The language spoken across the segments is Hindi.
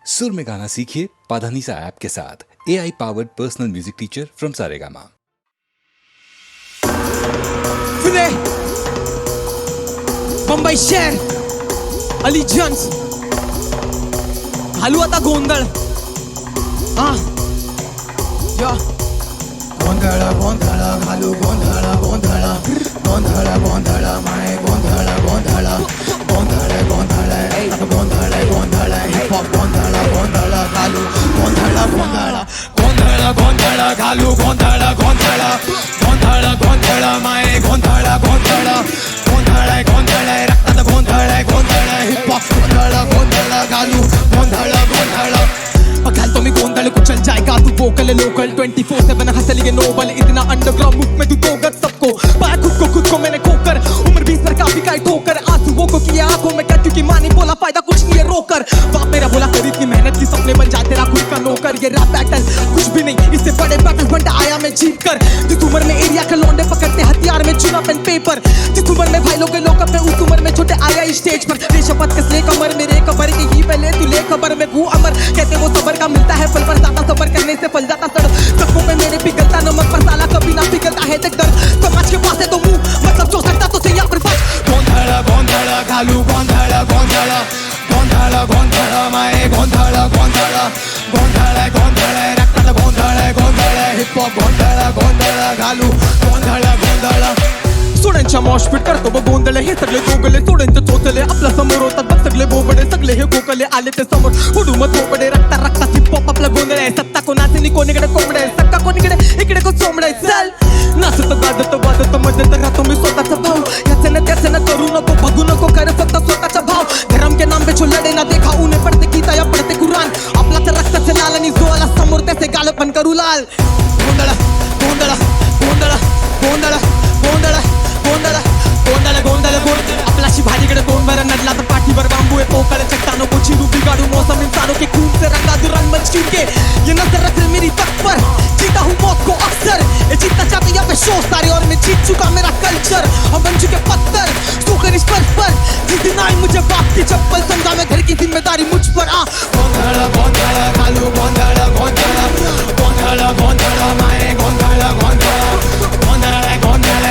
सुर में गाना सीखिए पाधानीसा ऐप के साथ। AI powered personal music teacher from Saregama. Pune, Mumbai शहर, अलिजन्स, घालू आता गोंधळ. गोंधळ गोंधळ घालू गोंधळ गोंधळ गोंधळ गोंधळ माय गोंधळ गोंधळ गोंधळ गोंधळ गोंधळ गोंधळ हिप हॉप गोंधळ गोंधळ घालू गोंधळ गोंधळ गोंधळ गोंधळ घालू गोंधळ गोंधळ गोंधळ गोंधळ माय गोंधळ गोंधळ गोंधळ गोंधळ रक्तात गोंधळ गोंधळ हिप हॉप गोंधळ गोंधळ घालू गोंधळ गोंधळ घालतो मी गोंधळ कुचल जाएगा तू वोकल लोकल 24/7 हंसलिए नोबल इतना अंडरग्राउंड मुख में तू दोगत सबको पाया खुद को मैंने खोकर उम्र 20 पर काफी का ठोकर आंसुओं को किया आंखों में क्या क्योंकि माँ ने बोला फायदा कुछ नहीं है रोकर बाप मेरा बोला कर इतनी मेहनत की सपने बन जा तेरा खुद का नौकर ये रैप बैटल कुछ भी नहीं इससे बड़े बैटल बंदा आया मैं जीत कर जिस उम्र में एरिया के लौंडे पकड़ते हथियार में चुना पेन पेपर जिस उम्र में भाई लोग के लोग अपने उस उम्र में छोटे आया स्टेज पर रे शपथ कसले कमर मेरे कबर की ही पहले तू ले खबर में हूँ अमर कहते वो सबर का मिलता है पल पर ज्यादा सबर करने से पल जाता सड़ सबको में मेरे पिघलता नमक पर साला कभी ना पिघलता है तक दर्द समाज के पास है तो मुंह मतलब जो सकता तो सही पर बस गोंधळ गोंधळ घालू गोंधळ गोंधळ गोंधळ गोंधळ माय गोंधळ गोंधळ गोंधळ गोंधळ रक्तात गोंधळ गोंधळ हिप हॉप गोंधळ गोंधळ घालू गोंधळ गोंधळ सोड्यांच्या मॉशपीट करतो बघ गोंधळ हे सगळे गोगले सोड्यांचे चोचले आपल्या समोर होतात बघ सगळे बोबडे सगळे हे गोगले आले ते समोर उडू मत बोबडे रक्ता रक्ता हिप हॉप आपला गोंधळ आहे सत्ता कोणाचे नि कोणीकडे कोंबडे सक्का कोणीकडे इकडे को चोंबडे चल नाचत वाजत मजेत राहतो मी स्वतःचा भाऊ याचे ना त्याचे ना करू नको बघू नको कर फक्त स्वतःचा भाव धर्म के नाम पे जो लड़े ना देखा उन्हें पढ़ते गीता या पढ़ते कुरान आपला तर रक्ताचे लाल आणि जो आला समोर त्याचे गाल पण करू लाल गोंधळ गोंधळ गोंधळ गोंधळ गोंधळ गोंधळ गोंधळ गोंधळ गोंधळ आपलाशी भाजीकडे तोंड भर नडला तर पाठीवर बांबू आहे पोकळ चट्टानों को चिरू बिगाड़ू मौसम इंसानों के खून से रंगा दुरंग मंच के ये नजर रख मेरी तक पर जीता हूँ मौत को अक्सर ये जीतना चाहते यहाँ पे शो सारे और मैं जीत चुका मेरा कल्चर हम बन चुके पत्थर सूखर इस पर जिस दिन आई मुझे बाप की चप्पल समझा मैं घर की जिम्मेदारी मुझ पर आ गोंधळ गोंधळ घालू गोंधळ गोंधळ गोंधळ गोंधळ माय गोंधळ गोंधळ गोंधळ गोंधळ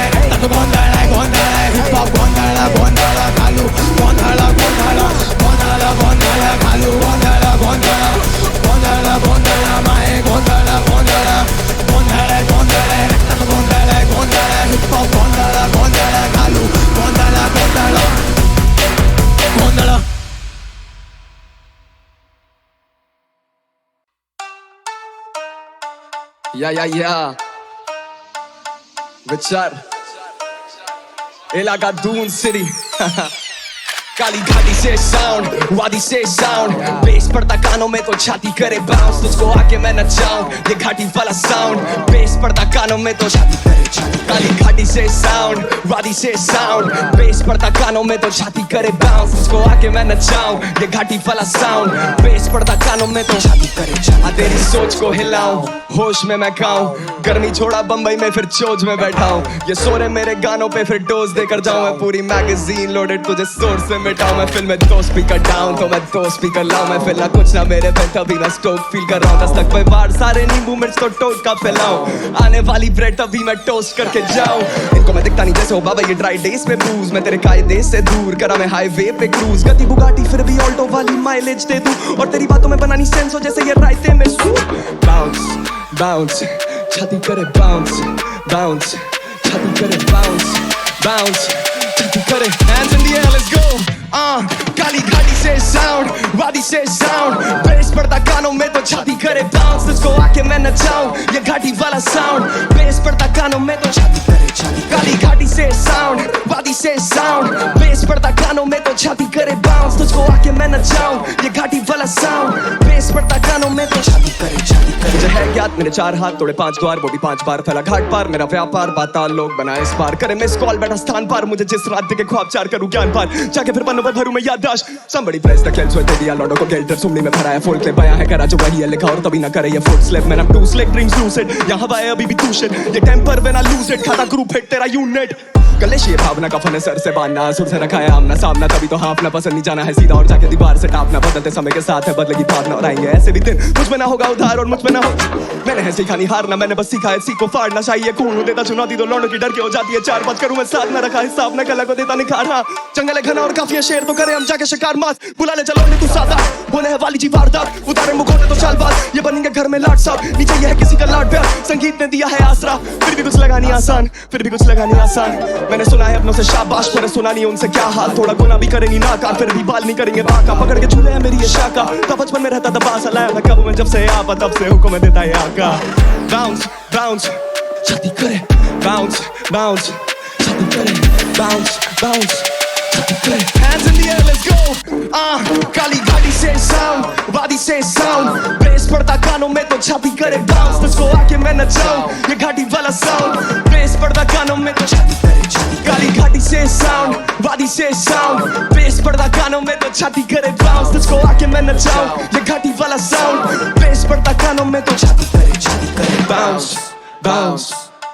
गोंधळ गोंधळ हिप हॉप गोंधळ गोंधळ घालू गोंधळ गोंधळ गोंधळ गोंधळ घालू गोंधळ गोंधळ गोंधळ गोंधळ माय गोंधळ गोंधळ गोंधळ गोंधळ रक्तात गोंधळ गोंधळ हिप हॉप गोंधळ गोंधळ घालू गोंधळ गोंधळ गोंधळ या विचार इलाका दून सिटी काली घाटी से साउंड वादी से साउंड बेस पड़ता कानों में तो छाती करे बाउंस तुझको आके मैं नचाऊं ये घाटी वाला साउंड बेस पड़ता कानों में तो छाती करे छाती काली घाटी से साउंड वादी से साउंड बेस पड़ता कानों में तो छाती करे बाउंस तुझको आके मैं नचाऊं ये घाटी वाला साउंड बेस पड़ता कानों में तो छाती करे छाती तेरी सोच को हिलाऊं होश में मैं गाऊं गर्मी छोड़ा बम्बई में फिर चोज में बैठा हूं ये सोरे मेरे गानों पे फिर डोज देकर जाऊं मैं पूरी मैगजीन लोडेड तुझे सोर्स से मिटाऊं मैं फिल्म में 2 स्पीकर डाउन तो मैं 2 स्पीकर लाऊं मैं फिलहाल कुछ ना मेरे पे तभी मैं स्टोक फील कर रहा हूं 10 तक पे बार सारे नींबू मिर्च तो टोट का फैलाऊं आने वाली ब्रेड तभी मैं टोस्ट करके जाऊं इनको मैं दिखता नहीं जैसे हो बाबा ये ड्राई डेज पे ब्रूज मैं तेरे कायदे से दूर करा मैं हाईवे पे क्रूज गति बुगाटी फिर भी ऑल्टो वाली माइलेज दे दूं और तेरी बातों में बनानी सेंस हो जैसे ये रायते में सूप बाउंस बाउंस छाती करे बाउंस बाउंस छाती करे बाउंस बाउंस छाती करे hands in the air let's go काली घाटी से साउंड वादी से साउंड बेस पड़ता कानों में तो छाती करे बाउंस तुझको आके मैं नचाऊं ये घाटी वाला साउंड बेस पड़ता कानों में तो छाती करे छाती काली घाटी से साउंड वादी से साउंड बेस पड़ता कानों में तो छाती करे बाउंस तुझको आके मैं नचाऊं ये घाटी वाला साउंड बेस पड़ता कानों में तो छाती करे छाती करे है ज्ञात मेरे 4 हाथ तोड़े 5 द्वार वो भी 5 बार फैला घाट पार मेरा व्यापार बाता लोग बनाए इस पार करे मिस कॉल बैठा स्थान पार मुझे जिस रात देखे ख्वाब चार करूं ज्ञान पार जाके फिर बनों पर भरूं मैं याददाश्त somebody press the kills with दिया लॉडो को गेल्टर सुमनी में भरा है फुल क्लिप आया है करा जो वही है लिखा और तभी ना करे ये फुट स्लिप मैंने टू स्लिक ड्रीम्स लूसिड यहाँ हवा है अभी भी तू शिट ये temper when I lose it खाता ग्रुप हिट तेरा यूनिट कलेश ये भावना का फन है सर से बांधना, सुर से रखा है आमना सामना, तभी तो हाँफना पसंद नहीं जाना है सीधा और जाके दीवार से टापना। बदलते समय के साथ है बदलेगी भावना और आएंगे ऐसे भी दिन मुझ में ना होगा उधार और मुझ में ना हो। मैंने है सीखा नहीं हारना, मैंने बस सीखा है सीखो फाड़ना चाहिए खून देता चुनौती तो लौंडों की डर के हो जाती है चार बात करूं मैं साथ ना रखा हिसाब ना कला को देता निखार। हाँ जंगल है घना और काफी है शेर तो करे हम जाके शिकार मास, बुला ले चलो तू सादा बोले है वाली जी वारदात, उतारे मुखोटे तो चाल बात ये बनेंगे घर में लाट साहब, नीचे ये है किसी का लाट प्यार, संगीत ने दिया है आसरा फिर भी कुछ लगा नहीं आसान, फिर भी कुछ लगा नहीं आसान। मैंने सुना है अपनों से शाबाश पर सुना नहीं उनसे क्या हाल, थोड़ा गुना भी करेंगी नाकार फिर भी बाल नहीं करेंगे बाका, पकड़ के झूले है मेरी ये शाखा का बचपन में रहता था बास लाया मैं कब में जब से आपा तब से हुक्म देता है आका। बाउंस बाउंस छाती करे बाउंस बाउंस छाती करे बाउंस बाउंस छाती करे, hands in the air let's go। काली गाड़ी से साउंड वादी से साउंड, बेस पड़ता कानों में तो छाती करे बाउंस, तुझको आके मैं नचाऊं ये घाटी वाला साउंड, बेस पड़ता कानों में तो छाती करे छाती, काली घाटी से साउंड वादी से साउंड, बेस पड़ता कानों में तो छाती करे बाउंस, तुझको आके मैं नचाऊं ये घाटी वाला साउंड, बेस पड़ता कानों में तो छाती करे बाउंस बाउंस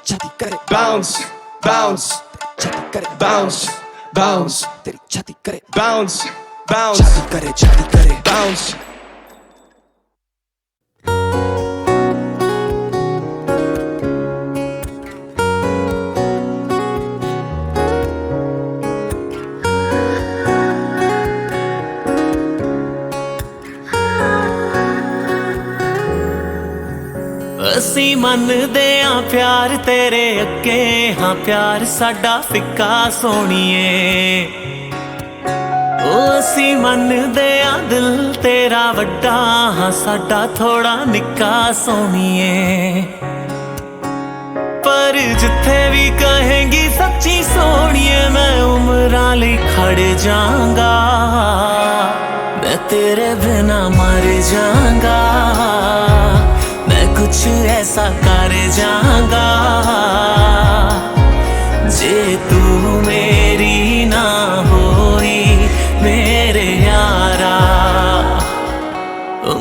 छाती करे बाउंस बाउंस छाती करे बाउंस बाउंस तेरी छाती करे बाउंस बाउंस छाती करे बाउंस। ਅਸੀਂ ਮੰਨਦੇ ਆਂ ਪਿਆਰ ਤੇਰੇ ਅੱਗੇ, ਹਾਂ ਪਿਆਰ ਸਾਡਾ ਫਿੱਕਾ ਸੋਹਣੀਏ, ਉਹ ਅਸੀਂ ਮੰਨਦੇ ਆਂ ਦਿਲ ਤੇਰਾ ਵੱਡਾ, ਹਾਂ ਸਾਡਾ ਥੋੜਾ ਨਿੱਕਾ ਸੋਹਣੀਏ, ਪਰ ਜਿੱਥੇ ਵੀ ਕਹੇਂਗੀ ਸੱਚੀ ਸੋਹਣੀਏ ਮੈਂ ਉਮਰਾਂ ਲਈ ਖੜ ਜਾਵਾਂਗਾ, ਮੈਂ ਤੇਰੇ ਬਿਨਾ ਮਰ ਜਾਵਾਂਗਾ, कुछ ऐसा कर जाऊंगा जे तू मेरी ना होई मेरे यारा,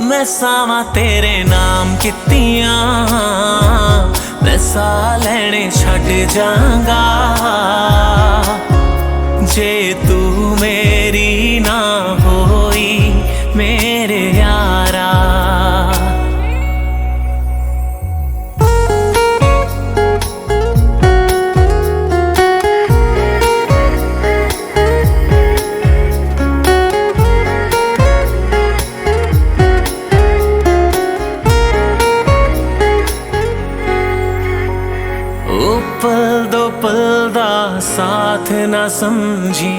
मैं सावा तेरे नाम कितियां मैं सा लेने छड़ जाऊंगा, जे तू मेरी ना होई मेरे यारा। साथ ना समझी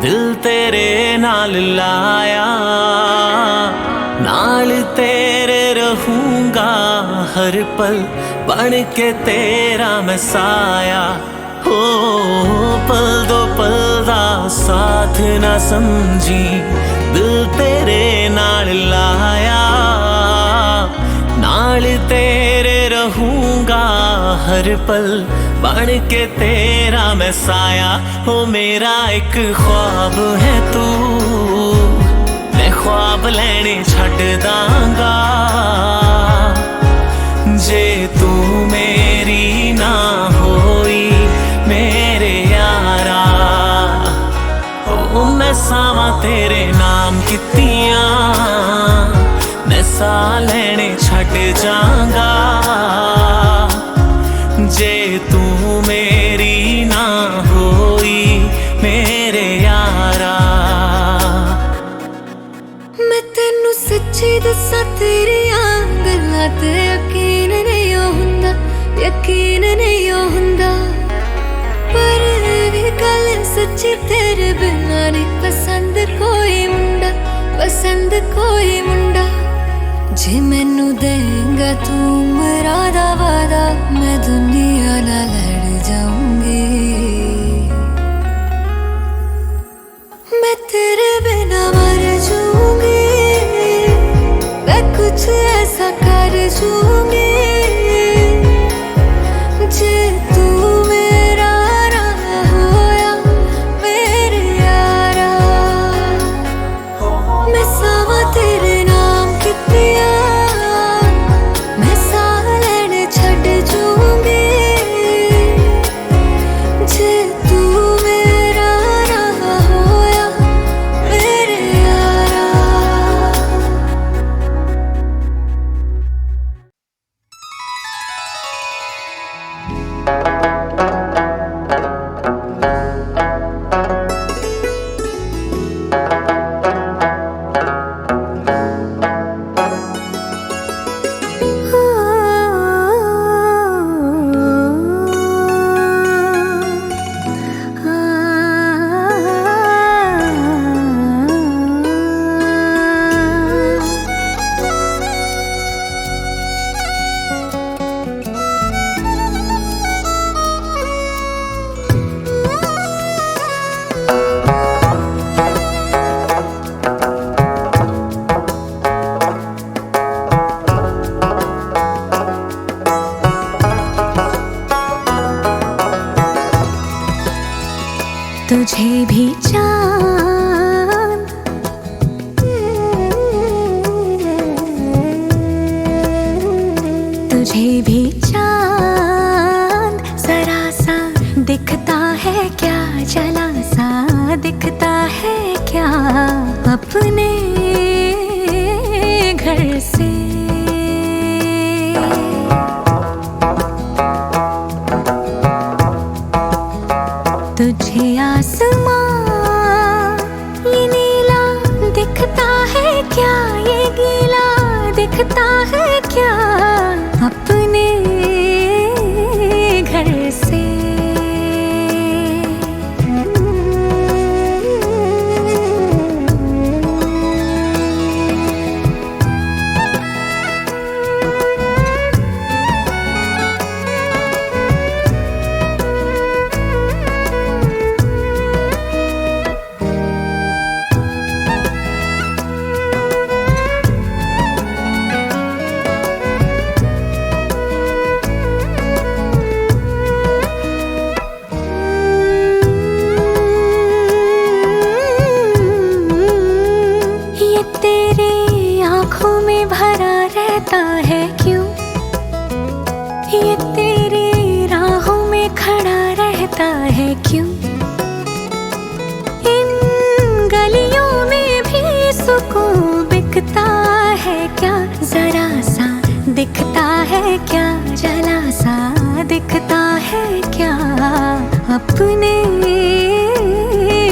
दिल तेरे नाल लाया, नाल तेरे रहूंगा हर पल बन के तेरा मैं साया, हो पल दो पल दा साथ ना समझी दिल तेरे नाल लाया, नाल तेरे रहूंगा हर पल बन के तेरा मैं साया, हो मेरा एक ख्वाब है तू, मैं ख्वाब लेने छड़ दांगा, जे तू मेरी ना होई मेरे यारा, ओ मैं सावा तेरे नाम कितियां मैं सा लेने छड़ जाऊंगा, जे तू मेरी ना होई मेरे यारा। मैं तेनू सच्ची दसा तेरियां गल्लां ते यकीन नहीं हुंदा, यकीन नहीं हुंदा, पर भी गल सच्ची तेरे बिना नहीं पसंद कोई मुंडा, पसंद कोई मुंडा, जे मैनू देंगा तू मेरा दा वादा मैं दुनिया नाल लड़ जाऊंगी, मैं तेरे बिना मर जाऊंगी, मैं कुछ ऐसा कर जाऊंगी जे तू मेरा ना होया मेरे यारा, मैं सावा तेरे नाम कितियां मैं सा लेने छड़ जाऊंगी, जे तुझे भी चांद जरा सा दिखता है क्या, जला सा दिखता है क्या अपने घर से। तुझे आसमां ये नीला दिखता है क्या, ये गीला दिखता है क्या अपने घर से। है क्यों ये तेरी राहों में खड़ा रहता है क्यों, इन गलियों में भी सुकून बिकता है क्या, जरा सा दिखता है क्या, जला सा दिखता है क्या अपने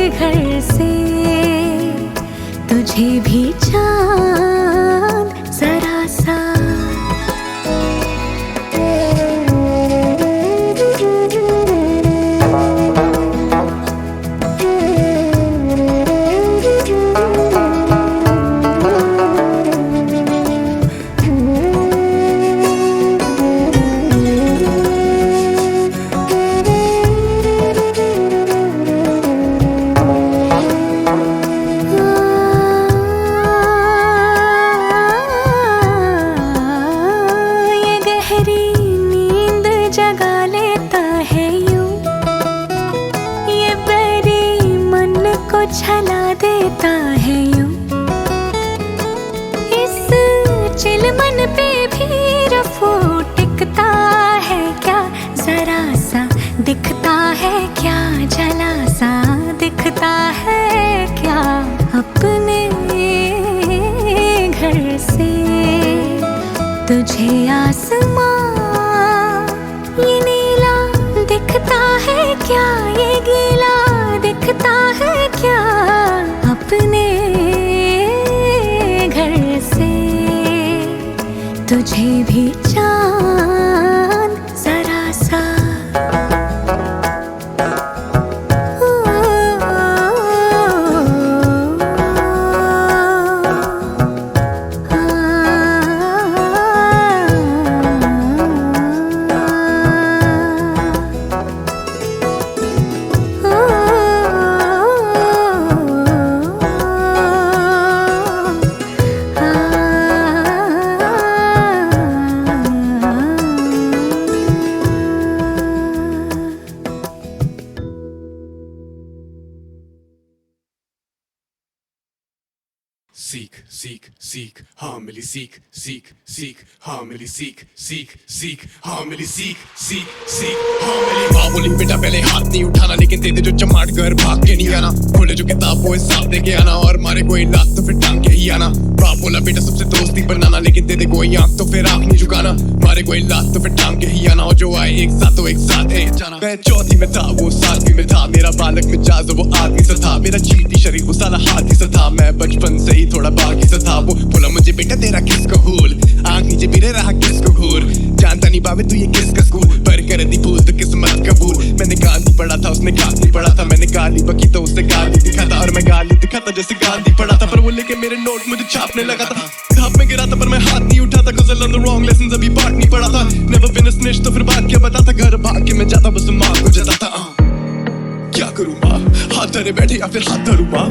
घर से। तुझे भी चांद जरा सा जगा लेता है यूं, ये बेरी मन को छला देता है यूं, इस चिलमन पे भी रफू टिकता है क्या, जरा सा दिखता है क्या, जला सा दिखता है क्या अपने घर से। तुझे आसमां ये नीला दिखता है क्या, ये गीला दिखता है क्या अपने घर से। तुझे भी चांद जरा सा सीख सीख सीख हाँ मिली सीख सीख सीख हाँ मिली सीख सीख सीख हाँ मिली सीख सीख सीख हाँ मिली। माँ बोली बेटा पहले हाथ नहीं उठाना, लेकिन तेरे जो चमाट कर भाग के नहीं आना, खोले जो किताब वो हिसाब दे के आना, और मारे कोई लात तो फिर टांग के ही आना। बाप बोला बेटा सबसे दोस्ती बनाना, लेकिन दे दे कोई आंख तो फिर आंख नहीं झुकाना, मारे कोई लात तो फिर टांग के ही आना, और जो आए एक साथ तो एक साथ है जाना। मैं चौथी में था वो सातवीं में था, मेरा बालक मिजाज वो आदमी सा था, मेरा चीटी शरीर वो साला हाथी सा था, मैं बचपन से ही थोड़ा बाकी सा था। वो बोला मुझे बेटा तेरा किसको हुल, आंख नीचे बिरे रहा किसको घूर, जानता नहीं पावे तू ये किसका स्कूल, पर कर दी भूल तो किस्मत कबूल। मैंने गांधी पढ़ा था उसने गांधी पढ़ा था, मैंने गाली बकी तो उसने गाली दिखा था, और मैं गाली दिखा था जैसे गांधी पढ़ा था, पर वो लेके मेरे नोट मुझे छापने लगा था। घाप में गिरा था पर मैं हाथ नहीं उठाता, cause I learned the wrong lessons, अभी पाठ नहीं पढ़ा था। Never been a snitch तो फिर बात क्या बताता, घर भाग के मैं जाता बस माँ को जताता। क्या करूँ माँ, हाथ धरे बैठे या फिर हाथ धरूँ माँ,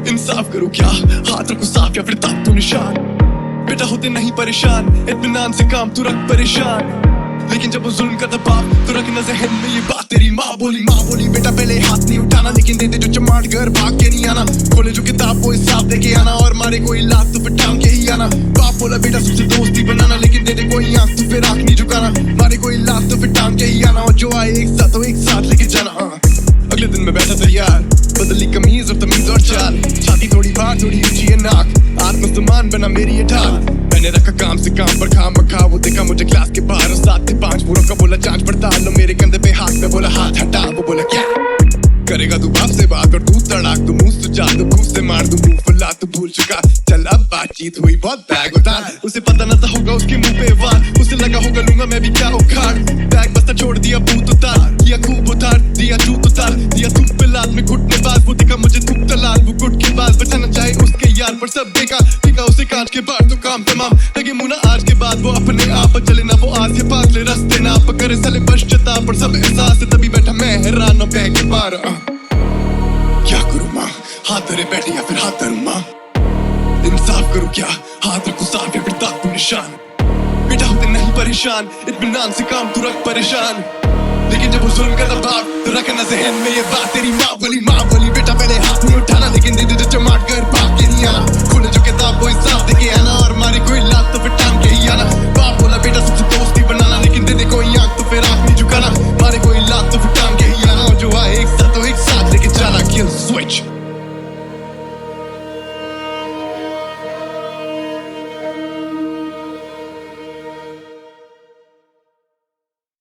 इंसाफ करूँ क्या, हाथ रखूँ साफ या फिर ताक तू निशान। बेटा होते नहीं परेशान, इत्मीनान से काम तू रख परेशान, लेकिन जब वो जुल्म करता बाप तो रखना ज़हन में ये बात तेरी माँ बोली बेटा पहले हाथ नहीं उठाना, लेकिन दे दे जो चमाट घर भाग के नहीं आना, खोले जो किताब वो हिसाब दे के आना, और मारे कोई लात तो फिर टांग के ही आना। बाप बोला बेटा सबसे दोस्ती बनाना, लेकिन दे दे कोई आंख तो फिर आंख नहीं झुकाना, मारे कोई लात तो फिर टांग के ही आना, और जो आए एक साथ तो एक साथ लेके जाना। अगले दिन मैं बैठा तैयार, बदली कमीज और तमीज और चाल, छाती थोड़ी बाहर थोड़ी ऊंची है नाक, आत्मसम्मान बना मेरी ये ढाल। मैंने रखा काम से काम पर खाम रखा, वो देखा मुझे क्लास के बाहर और 7 से 5 पूरों का बोला जांच पड़ताल, लो मेरे कंधे पे हाथ में बोला हाथ हटा, वो बोला क्या करेगा तू बाप से बात और तू तड़ाक, तू मुंह सुझा दो घूस से मार दो मुंह फुला, तू भूल चुका चल अब बातचीत हुई बहुत बैग उतार। उसे पता न था होगा उसके मुंह पे वार, उसे लगा होगा लूंगा मैं भी क्या उखाड़, बैग बस्ता छोड़ दिया बूत उतार, किया खूब उतार दिया जूत उतार, दिया थूक पे लात में घुटने बाज, वो देखा मुझे थूक तलाल, वो गुट के बाद बचाना चाहे उसके यार पर सब देखा देखा उसे कांच के बाहर तो काम तमाम लगे मुना आज के बाद वो अपने आप चले ना, वो आज के पास ले रास्ते ना करे साले पश्चाता पर सब एहसास है, तभी बैठा मैं हैरान और बह के पार। क्या करूं माँ, हाथ धरे बैठे या फिर हाथ धरूं माँ, इंसाफ करूं क्या, हाथ रखूं साफ या फिर दाग को निशान, बेटा होते नहीं परेशान, इत्मीनान से काम तू रख परेशान, लेकिन जब वो जुल्म का दबाव तो रखना ज़हन में ये बात, तेरी माँ बोली बेटा पहले हाथ नहीं उठाना, लेकिन दे दे चमाट कर भाग के नहीं आना, खोले जो किताब वो हिसाब दे के आना, और मारे कोई लात तो फिर टांग के ही आना। बाप बोला बेटा सबसे दोस्ती बनाना, लेकिन दे दे कोई आंख तो फिर आंख नहीं झुकाना, मारे कोई लात तो फिर टांग के ही आना, और जो आए एक साथ तो एक साथ लेके जाना। किल स्विच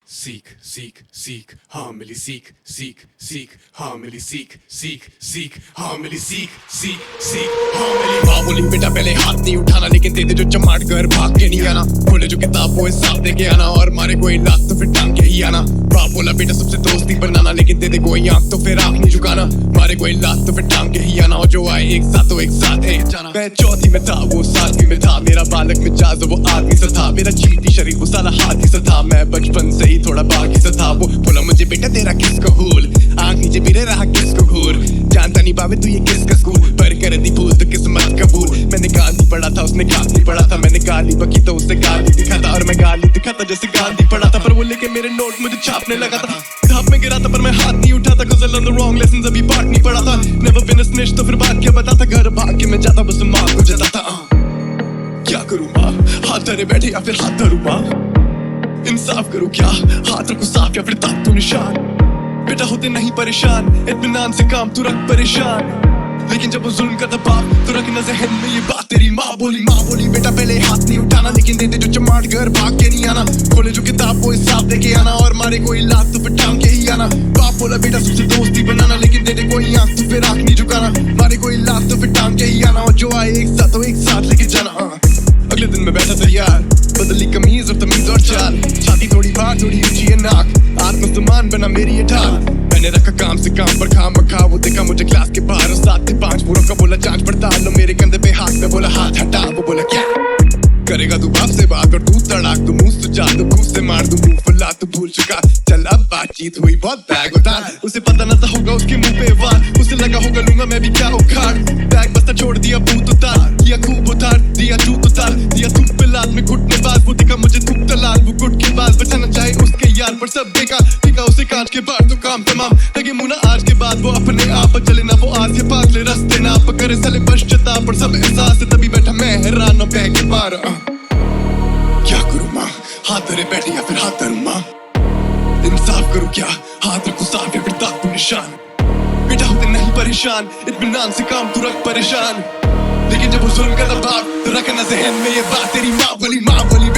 सीख सीख सीख हाँ मिली सीख सीख सीख हाँ मिली सीख सीख सीख हाँ मिली सीख सीख सीख हाँ मिली। माँ बोली बेटा पहले हाथ नहीं उठाना, लेकिन दे दे जो चमाट कर भाग के नहीं आना, खोले जो किताब वो हिसाब दे के आना, और मारे कोई लात तो फिर टांग के ही आना। बाप बोला बेटा सबसे दोस्ती बनाना, लेकिन दे दे कोई आंख तो फिर आंख नहीं झुकाना, मारे कोई लात तो फिर टांग के ही आना, और जो आए एक साथ तो एक साथ है जाना। मैं चौथी में था वो 7वीं में था, मेरा बालक मिजाज वो आदमी सा था, मेरा चीटी शरीर वो साला हाथी सा था, मैं बचपन से ही थोड़ा बागी सा था। वो बोला मुझे बेटा तेरा किसको हुल, आंख नीचे बिरे रहा किसको घूर, जानता नहीं बाबे तू ये किसका स्कूल, पर कर दी भूल तो किस्मत कबूल। मैंने गांधी पढ़ा था उसने गांधी पढ़ा था, मैंने गाली बकी तो उससे गाली दिखा था, और मैं गाली दिखा था जैसे गांधी पढ़ा था, पर वो लेके मेरे नोट मुझे छापने लगा था, धाप में गिरा था पर मैं हाथ नहीं उठाता, cause I learned the wrong lessons, अभी पाठ नहीं पढ़ा था, never been a snitch तो फिर बात क्या बताता, घर भाग के मैं जाता बस माँ को जताता। क्या करूँ माँ, हाथ धरे बैठे या फिर हाथ धरूँ माँ, इंसाफ करूं क्या, हाथ रखूं साफ या फिर दाग तो निशान, बेटा होते नहीं परेशान, इत्मीनान से काम तू रख परेशान, लेकिन जब वो जुल्म का दबाव तो रखना ज़हन में ये बात, तेरी माँ बोली बेटा पहले हाथ नहीं उठाना, लेकिन दे दे जो चमाट घर भाग के नहीं आना, खोले जो किताब वो हिसाब दे के आना, और मारे कोई लात तो फिर टांग के ही आना। बाप बोला बेटा सबसे दोस्ती बनाना, लेकिन दे दे कोई आंख तो फिर आंख नहीं झुकाना, मारे कोई लात तो फिर टांग के ही आना, और जो आए एक साथ तो एक साथ लेके जाना। अगले दिन मैं बैठा तैयार, बदली कमीज और तमीज और चाल, छाती थोड़ी बाहर थोड़ी ऊंची है नाक, आत्मसम्मान बना मेरी ये ढाल। मैंने रखा काम से काम पर खाम रखा, वो देखा मुझे क्लास के बाहर और 7 से 5 पूरों का बोला जांच पड़ताल, लो मेरे कंधे पे हाथ में बोला हाथ हटा, वो बोला क्या करेगा तू बाप से बात और तू तड़ाक, तू मुंह सुझा दो घूस से मार दो मुंह फुला, तू भूल चुका चल अब बातचीत हुई बहुत बैग उतार। उसे पता न था होगा उसके मुंह पे वार, उसे लगा होगा लूंगा मैं भी क्या उखाड़, बैग बस्ता छोड़ दिया बूत उतार, किया खूब उतार दिया जूत उतार, दिया थूक पे लात में घुटने बाज, वो देखा मुझे थूक तलाल, वो गुट के बाद बचाना चाहे उसके यार पर सब देखा देखा उसे कांच के बाहर तो काम तमाम लगे मुना आज के बाद वो अपने आप चले ना, वो आज के पास ले रास्ते ना करे साले पश्चाता पर सब एहसास है, तभी बैठा मैं हैरान और बह के पार। क्या करूं माँ, हाथ धरे बैठे या फिर हाथ धरूं माँ, इंसाफ करूं क्या, हाथ रखूं साफ या फिर दाग को निशान, बेटा होते नहीं परेशान, इत्मीनान से काम तू रख परेशान, लेकिन जब वो जुल्म का दबाव तो रखना ज़हन में ये बात, तेरी माँ बोली